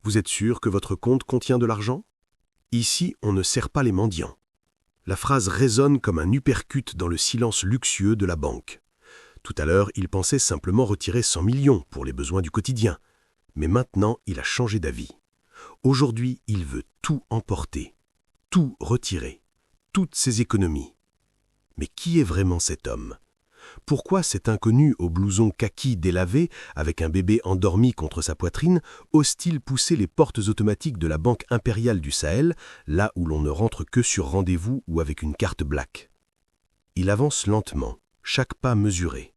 Vous êtes sûr que votre compte contient de l'argent? Ici, on ne sert pas les mendiants. La phrase résonne comme un uppercut dans le silence luxueux de la banque. Tout à l'heure, il pensait simplement retirer 100 millions pour les besoins du quotidien. Mais maintenant, il a changé d'avis. Aujourd'hui, il veut tout emporter, tout retirer, toutes ses économies. Mais qui est vraiment cet homme? Pourquoi cet inconnu au blouson kaki délavé, avec un bébé endormi contre sa poitrine, ose-t-il pousser les portes automatiques de la Banque impériale du Sahel, là où l'on ne rentre que sur rendez-vous ou avec une carte black? Il avance lentement, chaque pas mesuré.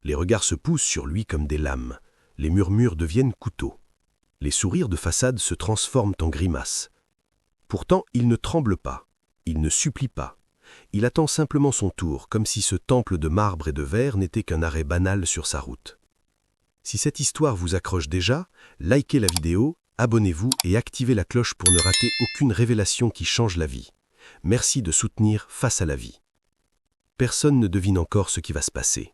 Les regards se poussent sur lui comme des lames. Les murmures deviennent couteaux. Les sourires de façade se transforment en grimaces. Pourtant, il ne tremble pas. Il ne supplie pas. Il attend simplement son tour, comme si ce temple de marbre et de verre n'était qu'un arrêt banal sur sa route. Si cette histoire vous accroche déjà, likez la vidéo, abonnez-vous et activez la cloche pour ne rater aucune révélation qui change la vie. Merci de soutenir Face à la vie. Personne ne devine encore ce qui va se passer.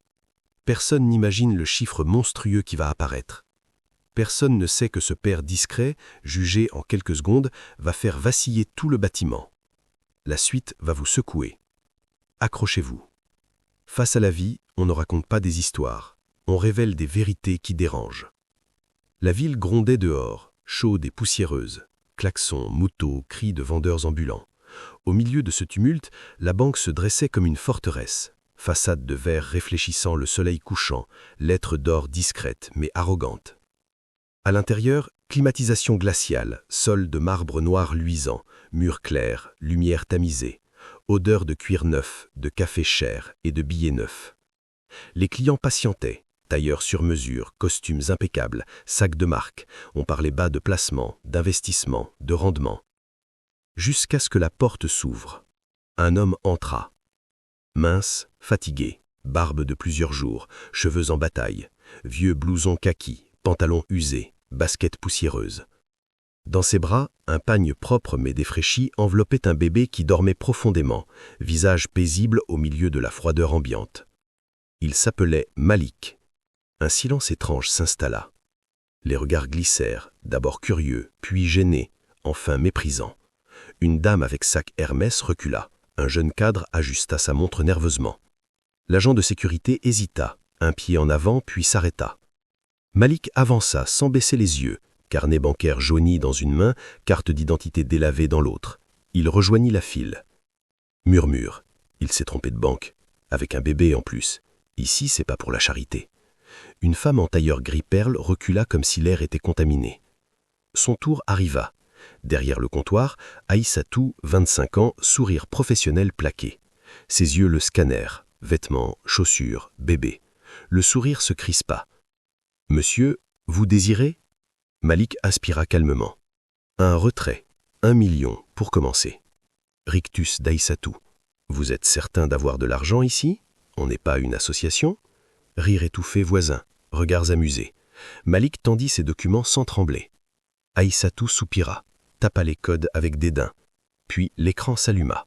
Personne n'imagine le chiffre monstrueux qui va apparaître. Personne ne sait que ce père discret, jugé en quelques secondes, va faire vaciller tout le bâtiment. La suite va vous secouer. Accrochez-vous. Face à la vie, on ne raconte pas des histoires, on révèle des vérités qui dérangent. La ville grondait dehors, chaude et poussiéreuse. Klaxons, motos, cris de vendeurs ambulants. Au milieu de ce tumulte, la banque se dressait comme une forteresse. Façade de verre réfléchissant le soleil couchant, lettres d'or discrètes mais arrogantes. À l'intérieur, climatisation glaciale, sol de marbre noir luisant, murs clairs, lumière tamisée, odeur de cuir neuf, de café cher et de billets neufs. Les clients patientaient, tailleurs sur mesure, costumes impeccables, sacs de marque, on parlait bas de placement, d'investissement, de rendement. Jusqu'à ce que la porte s'ouvre. Un homme entra. Mince, fatigué, barbe de plusieurs jours, cheveux en bataille, vieux blouson kaki, pantalon usé, basket poussiéreuse. Dans ses bras, un pagne propre mais défraîchi enveloppait un bébé qui dormait profondément, visage paisible au milieu de la froideur ambiante. Il s'appelait Malik. Un silence étrange s'installa. Les regards glissèrent, d'abord curieux, puis gênés, enfin méprisants. Une dame avec sac Hermès recula. Un jeune cadre ajusta sa montre nerveusement. L'agent de sécurité hésita, un pied en avant puis s'arrêta. Malik avança sans baisser les yeux, carnet bancaire jauni dans une main, carte d'identité délavée dans l'autre. Il rejoignit la file. Murmure. Il s'est trompé de banque. Avec un bébé en plus. Ici, c'est pas pour la charité. Une femme en tailleur gris-perle recula comme si l'air était contaminé. Son tour arriva. Derrière le comptoir, Aïssatou, 25 ans, sourire professionnel plaqué. Ses yeux le scannèrent. Vêtements, chaussures, bébé. Le sourire se crispa. « Monsieur, vous désirez ?» Malik aspira calmement. « Un retrait, 1 million, pour commencer. » Rictus d'Aïssatou. « Vous êtes certain d'avoir de l'argent ici? On n'est pas une association ?» Rire étouffé voisin, regards amusés. Malik tendit ses documents sans trembler. Aïssatou soupira, tapa les codes avec dédain. Puis l'écran s'alluma.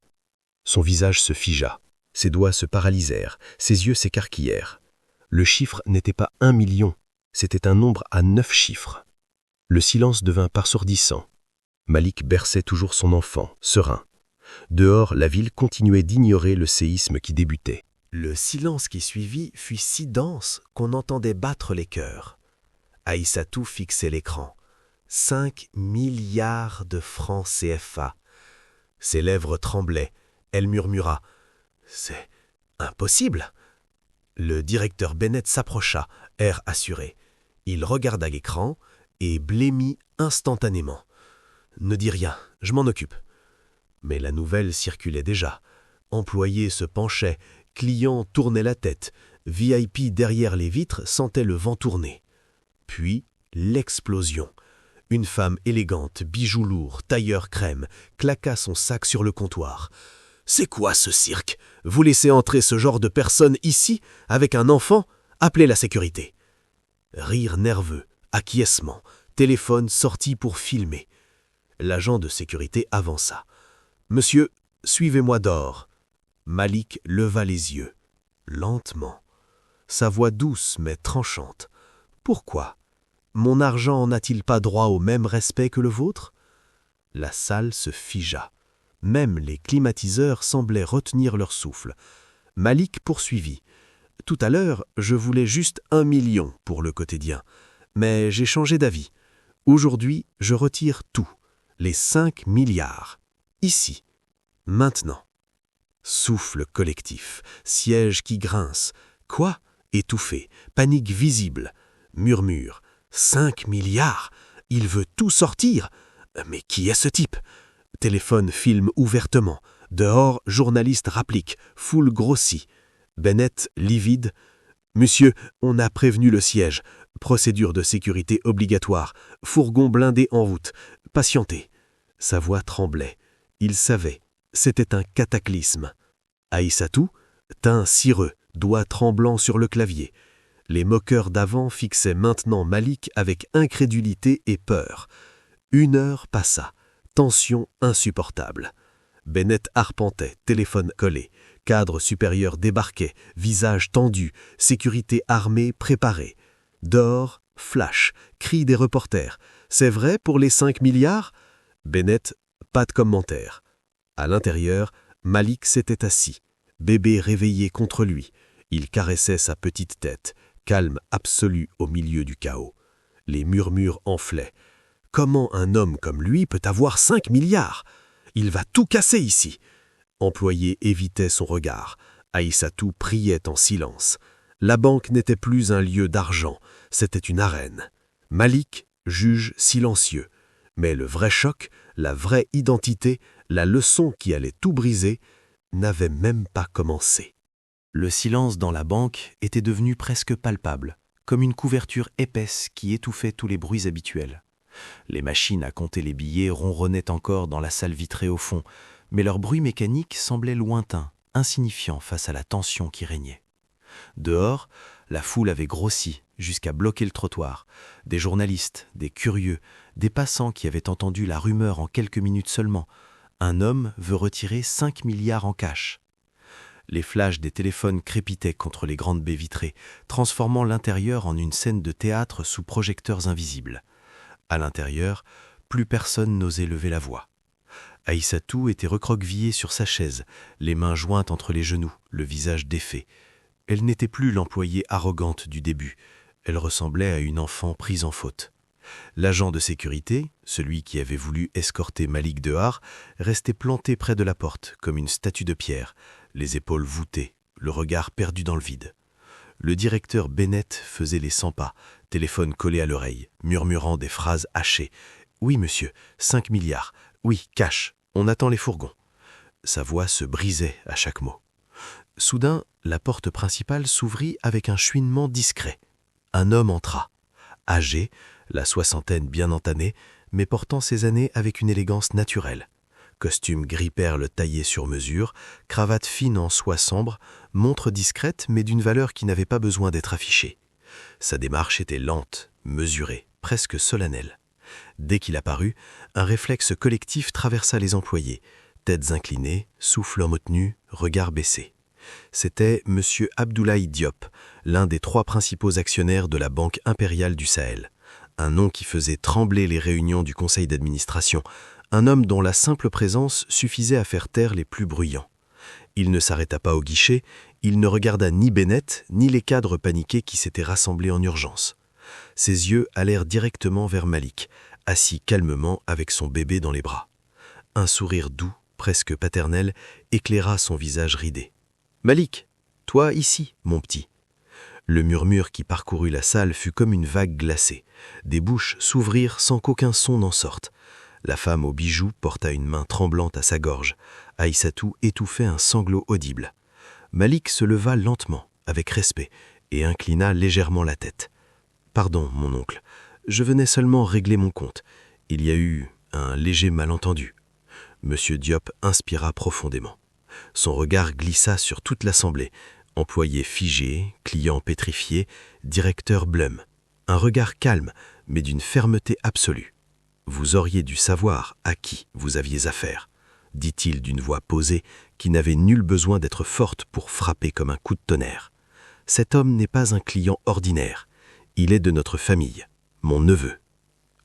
Son visage se figea. Ses doigts se paralysèrent, ses yeux s'écarquillèrent. Le chiffre n'était pas 1 million, c'était un nombre à 9 chiffres. Le silence devint assourdissant. Malik berçait toujours son enfant, serein. Dehors, la ville continuait d'ignorer le séisme qui débutait. Le silence qui suivit fut si dense qu'on entendait battre les cœurs. Aïssatou fixait l'écran. 5 milliards de francs CFA. Ses lèvres tremblaient. Elle murmura « C'est impossible !» Le directeur Bennett s'approcha, air assuré. Il regarda l'écran et blêmit instantanément. « Ne dis rien, je m'en occupe. » Mais la nouvelle circulait déjà. Employés se penchaient, clients tournaient la tête, VIP derrière les vitres sentaient le vent tourner. Puis, l'explosion. Une femme élégante, bijoux lourds, tailleur crème, claqua son sac sur le comptoir. « C'est quoi ce cirque? Vous laissez entrer ce genre de personne ici, avec un enfant? Appelez la sécurité. » Rire nerveux, acquiescement, téléphone sorti pour filmer. L'agent de sécurité avança. « Monsieur, suivez-moi dehors. » Malik leva les yeux, lentement. Sa voix douce mais tranchante. « Pourquoi? Mon argent n'a-t-il pas droit au même respect que le vôtre ?» La salle se figea. Même les climatiseurs semblaient retenir leur souffle. Malik poursuivit. « Tout à l'heure, je voulais juste 1 million pour le quotidien. Mais j'ai changé d'avis. Aujourd'hui, je retire tout. Les 5 milliards. Ici. Maintenant. » Souffle collectif. Siège qui grince. Quoi ? Étouffé. Panique visible. Murmure. 5 milliards ? Il veut tout sortir ? Mais qui est ce type ? Téléphone filme ouvertement. Dehors, journaliste rapplique. Foule grossit. Bennett, livide. « Monsieur, on a prévenu le siège. Procédure de sécurité obligatoire. Fourgon blindé en route. Patientez. » Sa voix tremblait. Il savait. C'était un cataclysme. Aïssatou, teint cireux, doigts tremblants sur le clavier. Les moqueurs d'avant fixaient maintenant Malik avec incrédulité et peur. 1 heure passa. Tension insupportable. Bennett arpentait, téléphone collé. Cadre supérieur débarquait, visage tendu, sécurité armée préparée. Dehors, flash, cri des reporters. « C'est vrai pour les 5 milliards ?» Bennett, pas de commentaire. À l'intérieur, Malik s'était assis, bébé réveillé contre lui. Il caressait sa petite tête, calme absolu au milieu du chaos. Les murmures enflaient. Comment un homme comme lui peut avoir 5 milliards ? Il va tout casser ici. Employé évitait son regard. Aïssatou priait en silence. La banque n'était plus un lieu d'argent, c'était une arène. Malik, juge silencieux. Mais le vrai choc, la vraie identité, la leçon qui allait tout briser, n'avait même pas commencé. Le silence dans la banque était devenu presque palpable, comme une couverture épaisse qui étouffait tous les bruits habituels. Les machines à compter les billets ronronnaient encore dans la salle vitrée au fond, mais leur bruit mécanique semblait lointain, insignifiant face à la tension qui régnait. Dehors, la foule avait grossi jusqu'à bloquer le trottoir. Des journalistes, des curieux, des passants qui avaient entendu la rumeur en quelques minutes seulement. Un homme veut retirer 5 milliards en cash. Les flashs des téléphones crépitaient contre les grandes baies vitrées, transformant l'intérieur en une scène de théâtre sous projecteurs invisibles. À l'intérieur, plus personne n'osait lever la voix. Aïssatou était recroquevillée sur sa chaise, les mains jointes entre les genoux, le visage défait. Elle n'était plus l'employée arrogante du début. Elle ressemblait à une enfant prise en faute. L'agent de sécurité, celui qui avait voulu escorter Malik dehors, restait planté près de la porte, comme une statue de pierre, les épaules voûtées, le regard perdu dans le vide. Le directeur Bennett faisait les 100 pas, téléphone collé à l'oreille, murmurant des phrases hachées. « Oui, monsieur, 5 milliards. Oui, cash. On attend les fourgons. » Sa voix se brisait à chaque mot. Soudain, la porte principale s'ouvrit avec un chouinement discret. Un homme entra. Âgé, la soixantaine bien entamée, mais portant ses années avec une élégance naturelle. Costume gris-perle taillé sur mesure, cravate fine en soie sombre, montre discrète mais d'une valeur qui n'avait pas besoin d'être affichée. Sa démarche était lente, mesurée, presque solennelle. Dès qu'il apparut, un réflexe collectif traversa les employés. Têtes inclinées, souffle en mots tenus, regard baissé. C'était M. Abdoulaye Diop, l'un des 3 principaux actionnaires de la Banque impériale du Sahel. Un nom qui faisait trembler les réunions du conseil d'administration, un homme dont la simple présence suffisait à faire taire les plus bruyants. Il ne s'arrêta pas au guichet, il ne regarda ni Bennett, ni les cadres paniqués qui s'étaient rassemblés en urgence. Ses yeux allèrent directement vers Malik, assis calmement avec son bébé dans les bras. Un sourire doux, presque paternel, éclaira son visage ridé. « Malik, toi ici, mon petit. » Le murmure qui parcourut la salle fut comme une vague glacée. Des bouches s'ouvrirent sans qu'aucun son n'en sorte. La femme aux bijoux porta une main tremblante à sa gorge. Aïssatou étouffait un sanglot audible. Malik se leva lentement, avec respect, et inclina légèrement la tête. « Pardon, mon oncle, je venais seulement régler mon compte. Il y a eu un léger malentendu. » Monsieur Diop inspira profondément. Son regard glissa sur toute l'assemblée. Employé figé, client pétrifié, directeur blême. Un regard calme, mais d'une fermeté absolue. « Vous auriez dû savoir à qui vous aviez affaire, » dit-il d'une voix posée qui n'avait nul besoin d'être forte pour frapper comme un coup de tonnerre. « Cet homme n'est pas un client ordinaire. Il est de notre famille. Mon neveu.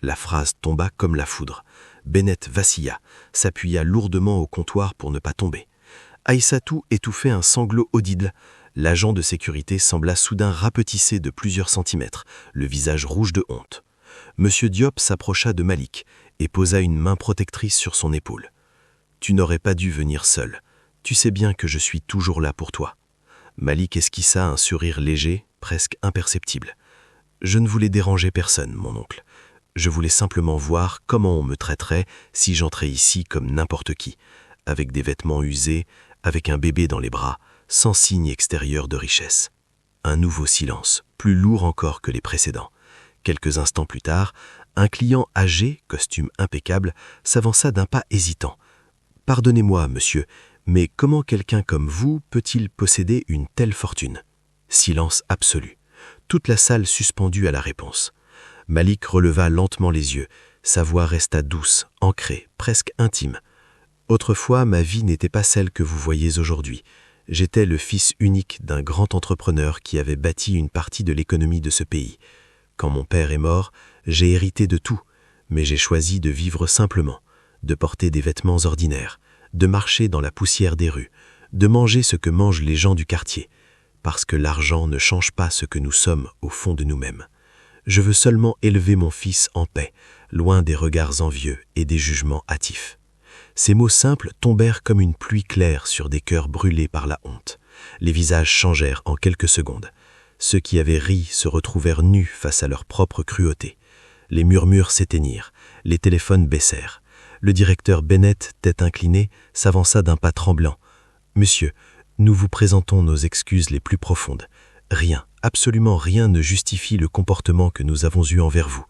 La phrase tomba comme la foudre. Bennett vacilla, s'appuya lourdement au comptoir pour ne pas tomber. Aïssatou étouffait un sanglot audible. L'agent de sécurité sembla soudain rapetisser de plusieurs centimètres, le visage rouge de honte. Monsieur Diop s'approcha de Malik et posa une main protectrice sur son épaule. « Tu n'aurais pas dû venir seul. Tu sais bien que je suis toujours là pour toi. » Malik esquissa un sourire léger, presque imperceptible. « Je ne voulais déranger personne, mon oncle. Je voulais simplement voir comment on me traiterait si j'entrais ici comme n'importe qui, avec des vêtements usés, avec un bébé dans les bras, sans signe extérieur de richesse. » Un nouveau silence, plus lourd encore que les précédents. Quelques instants plus tard, un client âgé, costume impeccable, s'avança d'un pas hésitant. « Pardonnez-moi, monsieur, mais comment quelqu'un comme vous peut-il posséder une telle fortune ?» Silence absolu. Toute la salle suspendue à la réponse. Malik releva lentement les yeux. Sa voix resta douce, ancrée, presque intime. « Autrefois, ma vie n'était pas celle que vous voyez aujourd'hui. J'étais le fils unique d'un grand entrepreneur qui avait bâti une partie de l'économie de ce pays. Quand mon père est mort, j'ai hérité de tout, mais j'ai choisi de vivre simplement, de porter des vêtements ordinaires, de marcher dans la poussière des rues, de manger ce que mangent les gens du quartier, parce que l'argent ne change pas ce que nous sommes au fond de nous-mêmes. Je veux seulement élever mon fils en paix, loin des regards envieux et des jugements hâtifs. » Ces mots simples tombèrent comme une pluie claire sur des cœurs brûlés par la honte. Les visages changèrent en quelques secondes. Ceux qui avaient ri se retrouvèrent nus face à leur propre cruauté. Les murmures s'éteignirent, les téléphones baissèrent. Le directeur Bennett, tête inclinée, s'avança d'un pas tremblant. « Monsieur, nous vous présentons nos excuses les plus profondes. Rien, absolument rien ne justifie le comportement que nous avons eu envers vous. »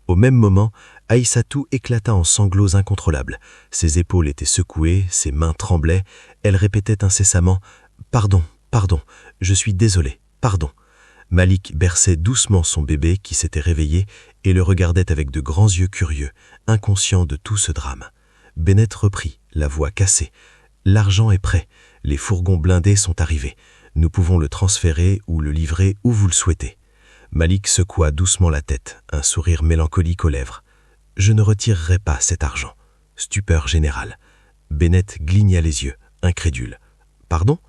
Au même moment, Aïssatou éclata en sanglots incontrôlables. Ses épaules étaient secouées, ses mains tremblaient. Elle répétait incessamment « Pardon, pardon, je suis désolée, pardon ». Malik berçait doucement son bébé qui s'était réveillé et le regardait avec de grands yeux curieux, inconscient de tout ce drame. Bennett reprit, la voix cassée. « L'argent est prêt, les fourgons blindés sont arrivés. Nous pouvons le transférer ou le livrer où vous le souhaitez. » Malik secoua doucement la tête, un sourire mélancolique aux lèvres. « Je ne retirerai pas cet argent. » Stupeur générale. Bennett cligna les yeux, incrédule. « Pardon ?»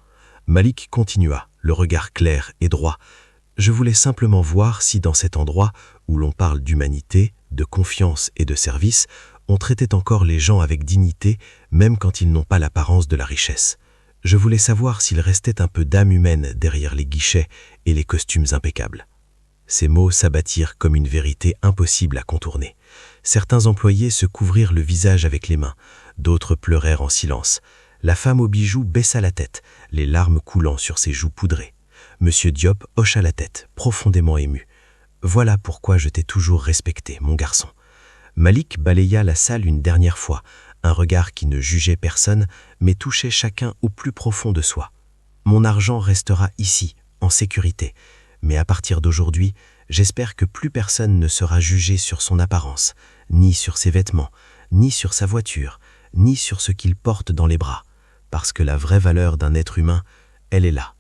Malik continua, le regard clair et droit. « Je voulais simplement voir si dans cet endroit où l'on parle d'humanité, de confiance et de service, on traitait encore les gens avec dignité, même quand ils n'ont pas l'apparence de la richesse. Je voulais savoir s'il restait un peu d'âme humaine derrière les guichets et les costumes impeccables. » Ces mots s'abattirent comme une vérité impossible à contourner. Certains employés se couvrirent le visage avec les mains, d'autres pleurèrent en silence. La femme aux bijoux baissa la tête, les larmes coulant sur ses joues poudrées. Monsieur Diop hocha la tête, profondément ému. « Voilà pourquoi je t'ai toujours respecté, mon garçon. » Malik balaya la salle une dernière fois, un regard qui ne jugeait personne, mais touchait chacun au plus profond de soi. « Mon argent restera ici, en sécurité. Mais à partir d'aujourd'hui, j'espère que plus personne ne sera jugé sur son apparence, ni sur ses vêtements, ni sur sa voiture, ni sur ce qu'il porte dans les bras, parce que la vraie valeur d'un être humain, elle est là. »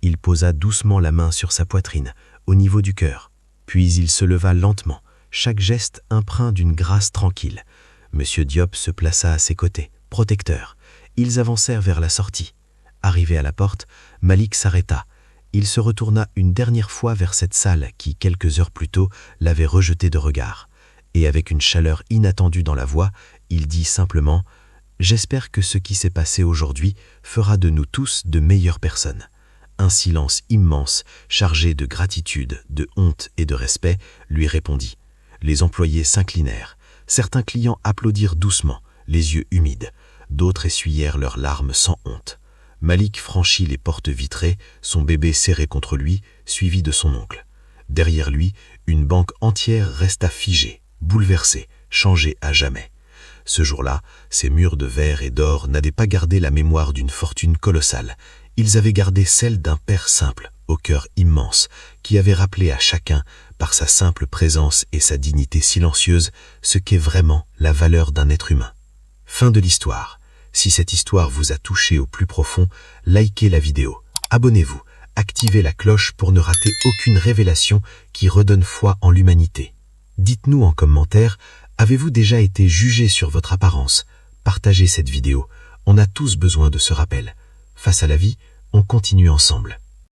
Il posa doucement la main sur sa poitrine, au niveau du cœur. Puis il se leva lentement, chaque geste empreint d'une grâce tranquille. Monsieur Diop se plaça à ses côtés, protecteur. Ils avancèrent vers la sortie. Arrivé à la porte, Malik s'arrêta. Il se retourna une dernière fois vers cette salle qui, quelques heures plus tôt, l'avait rejeté de regard. Et avec une chaleur inattendue dans la voix, il dit simplement « J'espère que ce qui s'est passé aujourd'hui fera de nous tous de meilleures personnes. » Un silence immense, chargé de gratitude, de honte et de respect, lui répondit. Les employés s'inclinèrent. Certains clients applaudirent doucement, les yeux humides. D'autres essuyèrent leurs larmes sans honte. Malik franchit les portes vitrées, son bébé serré contre lui, suivi de son oncle. Derrière lui, une banque entière resta figée, bouleversée, changée à jamais. Ce jour-là, ces murs de verre et d'or n'avaient pas gardé la mémoire d'une fortune colossale. Ils avaient gardé celle d'un père simple, au cœur immense, qui avait rappelé à chacun, par sa simple présence et sa dignité silencieuse, ce qu'est vraiment la valeur d'un être humain. Fin de l'histoire. Si cette histoire vous a touché au plus profond, likez la vidéo, abonnez-vous, activez la cloche pour ne rater aucune révélation qui redonne foi en l'humanité. Dites-nous en commentaire, avez-vous déjà été jugé sur votre apparence? Partagez cette vidéo, on a tous besoin de ce rappel. Face à la vie, on continue ensemble.